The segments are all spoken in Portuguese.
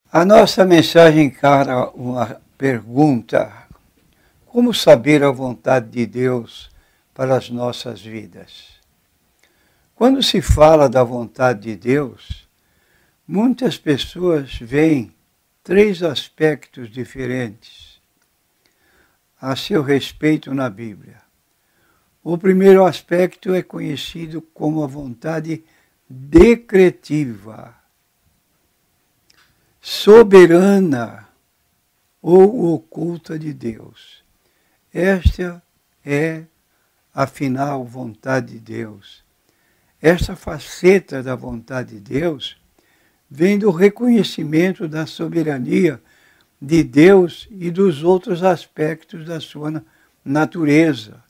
A nossa mensagem encara uma pergunta: como saber a vontade de Deus para as nossas vidas? Quando se fala da vontade de Deus, muitas pessoas veem três aspectos diferentes a seu respeito na Bíblia. O primeiro aspecto é conhecido como a vontade decretiva, soberana ou oculta de Deus. Esta é, afinal, vontade de Deus. Esta faceta da vontade de Deus vem do reconhecimento da soberania de Deus e dos outros aspectos da sua natureza.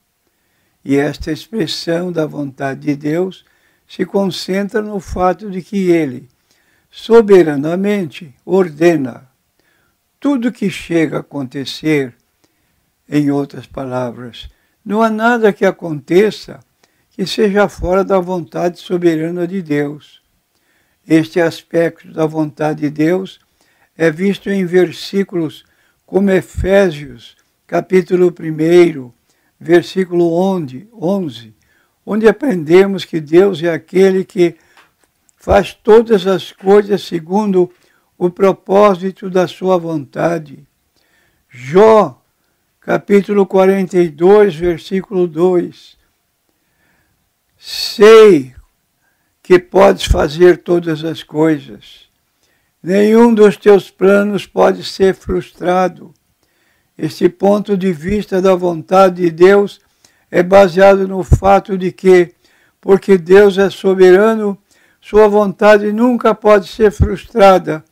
E esta expressão da vontade de Deus se concentra no fato de que Ele soberanamente ordena tudo que chega a acontecer. Em outras palavras, não há nada que aconteça que seja fora da vontade soberana de Deus. Este aspecto da vontade de Deus é visto em versículos como Efésios, capítulo 1, versículo 11, onde aprendemos que Deus é aquele que faz todas as coisas segundo o propósito da sua vontade. Jó, capítulo 42, versículo 2. Sei que podes fazer todas as coisas. Nenhum dos teus planos pode ser frustrado. Este ponto de vista da vontade de Deus é baseado no fato de que, porque Deus é soberano, sua vontade nunca pode ser frustrada.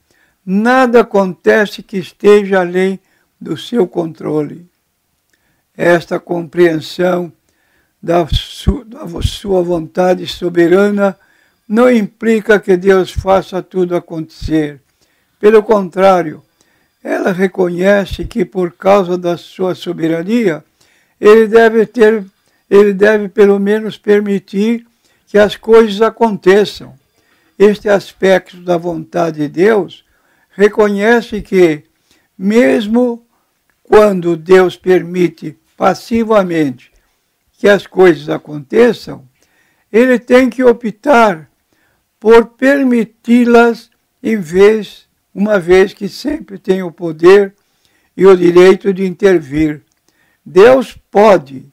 Nada acontece que esteja além do seu controle. Esta compreensão da sua vontade soberana não implica que Deus faça tudo acontecer. Pelo contrário, ela reconhece que por causa da sua soberania, Ele deve pelo menos permitir que as coisas aconteçam. Este aspecto da vontade de Deus reconhece que, mesmo quando Deus permite passivamente que as coisas aconteçam, Ele tem que optar por permiti-las uma vez que sempre tem o poder e o direito de intervir. Deus pode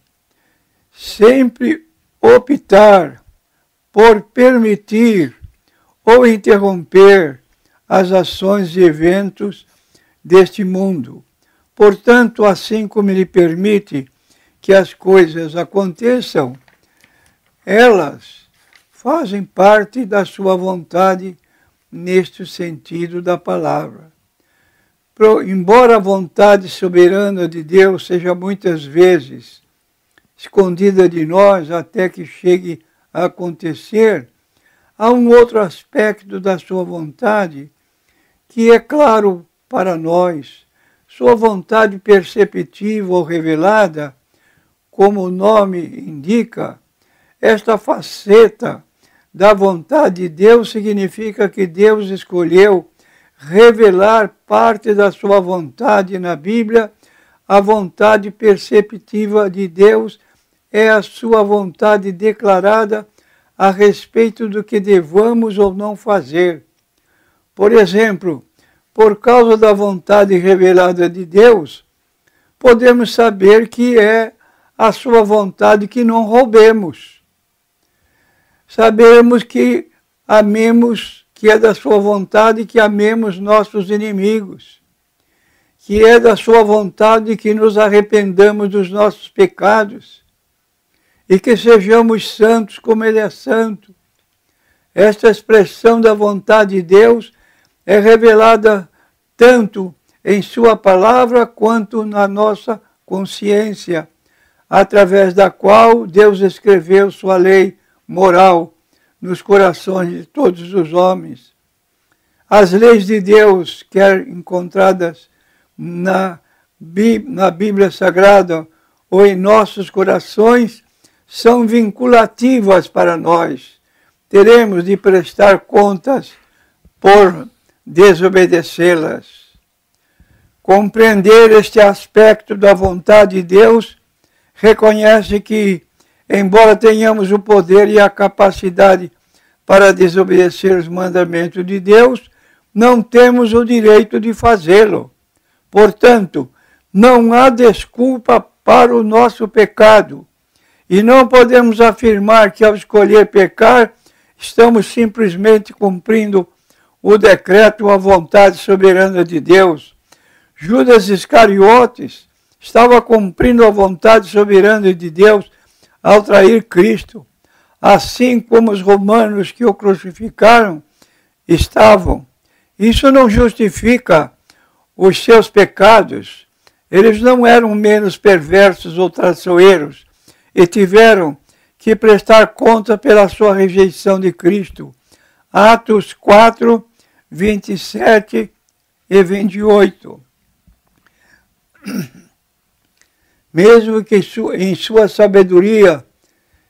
sempre optar por permitir ou interromper as ações e eventos deste mundo. Portanto, assim como Ele permite que as coisas aconteçam, elas fazem parte da sua vontade neste sentido da palavra. Embora a vontade soberana de Deus seja muitas vezes escondida de nós até que chegue a acontecer, há um outro aspecto da sua vontade que é claro para nós. Sua vontade perceptiva ou revelada, como o nome indica, esta faceta da vontade de Deus significa que Deus escolheu revelar parte da sua vontade na Bíblia. A vontade perceptiva de Deus é a sua vontade declarada a respeito do que devamos ou não fazer. Por exemplo, por causa da vontade revelada de Deus, podemos saber que é a sua vontade que não roubemos. Sabemos que amemos, que é da sua vontade que amemos nossos inimigos, que é da sua vontade que nos arrependamos dos nossos pecados e que sejamos santos como Ele é santo. Esta expressão da vontade de Deus é revelada tanto em sua palavra quanto na nossa consciência, através da qual Deus escreveu sua lei moral nos corações de todos os homens. As leis de Deus, quer encontradas na Bíblia Sagrada ou em nossos corações, são vinculativas para nós. Teremos de prestar contas por desobedecê-las. Compreender este aspecto da vontade de Deus reconhece que, embora tenhamos o poder e a capacidade para desobedecer os mandamentos de Deus, não temos o direito de fazê-lo. Portanto, não há desculpa para o nosso pecado. E não podemos afirmar que, ao escolher pecar, estamos simplesmente cumprindo o decreto ou a vontade soberana de Deus. Judas Iscariotes estava cumprindo a vontade soberana de Deus ao trair Cristo, assim como os romanos que o crucificaram estavam. Isso não justifica os seus pecados. Eles não eram menos perversos ou traiçoeiros e tiveram que prestar conta pela sua rejeição de Cristo. Atos 4, 27 e 28. Mesmo que em sua sabedoria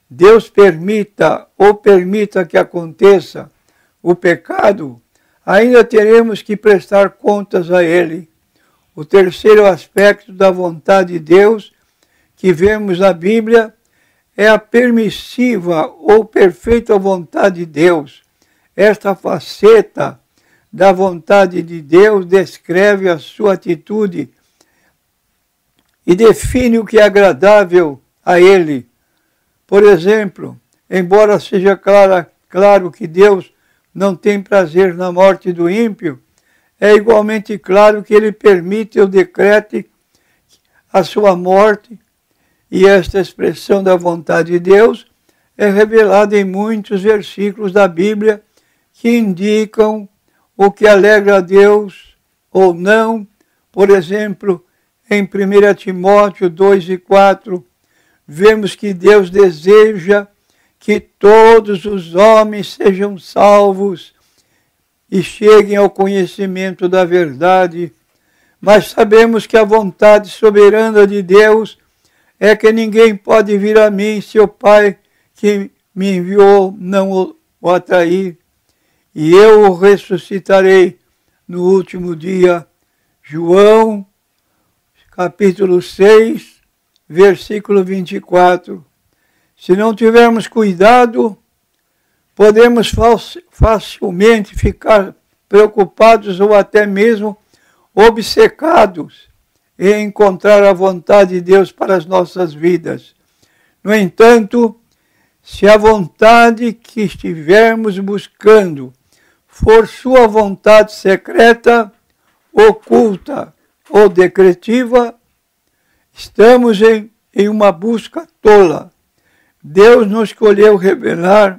Deus permita que aconteça o pecado, ainda teremos que prestar contas a Ele. O terceiro aspecto da vontade de Deus que vemos na Bíblia é a permissiva ou perfeita vontade de Deus. Esta faceta da vontade de Deus descreve a sua atitude e define o que é agradável a Ele. Por exemplo, embora seja claro que Deus não tem prazer na morte do ímpio, é igualmente claro que Ele permite ou decrete a sua morte, e esta expressão da vontade de Deus é revelada em muitos versículos da Bíblia que indicam o que alegra a Deus ou não. Por exemplo, em 1 Timóteo 2 e 4, vemos que Deus deseja que todos os homens sejam salvos e cheguem ao conhecimento da verdade. Mas sabemos que a vontade soberana de Deus é que ninguém pode vir a mim se o Pai que me enviou não o atrair, e eu o ressuscitarei no último dia. João capítulo 6, versículo 24. Se não tivermos cuidado, podemos facilmente ficar preocupados ou até mesmo obcecados em encontrar a vontade de Deus para as nossas vidas. No entanto, se a vontade que estivermos buscando for sua vontade secreta, oculta ou decretiva, estamos em uma busca tola. Deus não escolheu revelar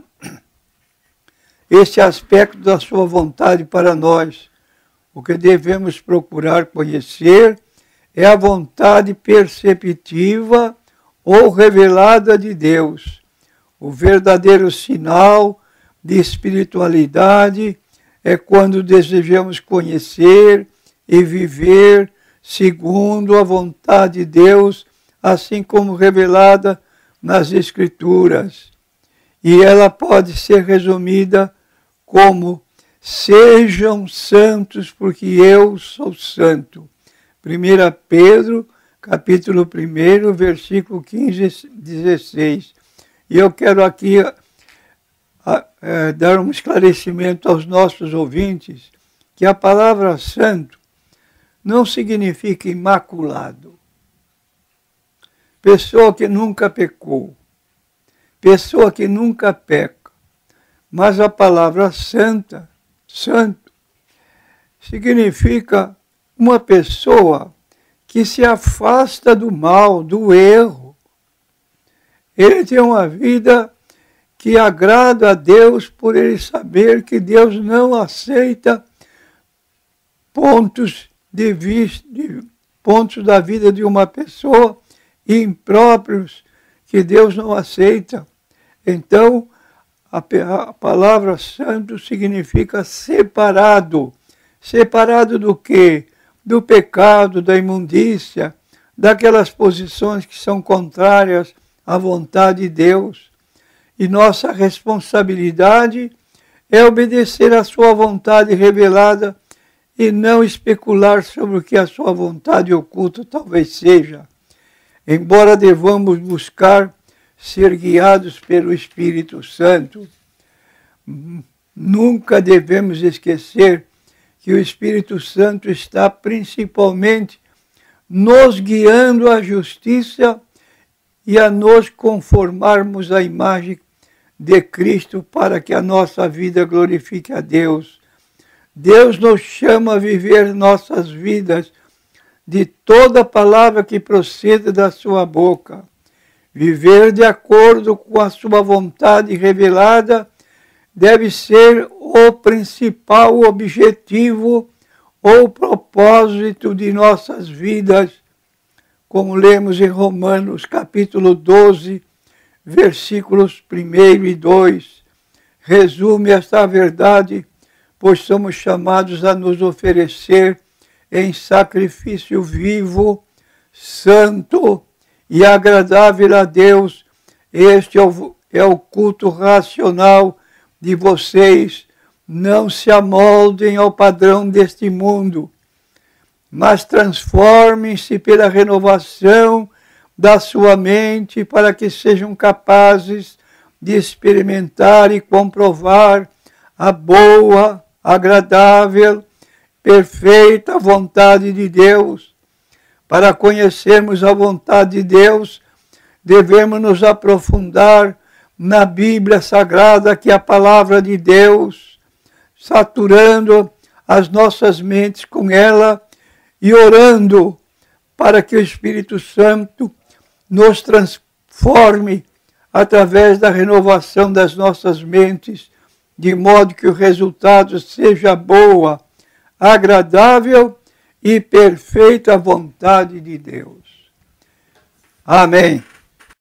esse aspecto da sua vontade para nós. O que devemos procurar conhecer é a vontade perceptiva ou revelada de Deus. O verdadeiro sinal de espiritualidade é quando desejamos conhecer e viver segundo a vontade de Deus, assim como revelada nas Escrituras. E ela pode ser resumida como: sejam santos, porque eu sou santo. 1 Pedro, capítulo 1, versículo 15 e 16. E eu quero aqui dar um esclarecimento aos nossos ouvintes, que a palavra santo não significa imaculado. Pessoa que nunca pecou, pessoa que nunca peca. Mas a palavra santa, santo, significa uma pessoa que se afasta do mal, do erro. Ele tem uma vida que agrada a Deus por ele saber que Deus não aceita pontos da vida de uma pessoa impróprios que Deus não aceita. Então, a palavra santo significa separado. Separado do quê? Do pecado, da imundícia, daquelas posições que são contrárias à vontade de Deus. E nossa responsabilidade é obedecer à sua vontade revelada e não especular sobre o que a sua vontade oculta talvez seja, embora devamos buscar ser guiados pelo Espírito Santo. Nunca devemos esquecer que o Espírito Santo está principalmente nos guiando à justiça e a nos conformarmos à imagem de Cristo para que a nossa vida glorifique a Deus. Deus nos chama a viver nossas vidas de toda palavra que proceda da sua boca. Viver de acordo com a sua vontade revelada deve ser o principal objetivo ou propósito de nossas vidas, como lemos em Romanos capítulo 12, versículos 1 e 2. Resume esta verdade, pois somos chamados a nos oferecer em sacrifício vivo, santo e agradável a Deus. Este é o culto racional de vocês. Não se amoldem ao padrão deste mundo, mas transformem-se pela renovação da sua mente para que sejam capazes de experimentar e comprovar a boa, agradável, perfeita vontade de Deus. Para conhecermos a vontade de Deus, devemos nos aprofundar na Bíblia Sagrada, que é a palavra de Deus, saturando as nossas mentes com ela e orando para que o Espírito Santo nos transforme através da renovação das nossas mentes, de modo que o resultado seja boa, agradável e perfeita vontade de Deus. Amém.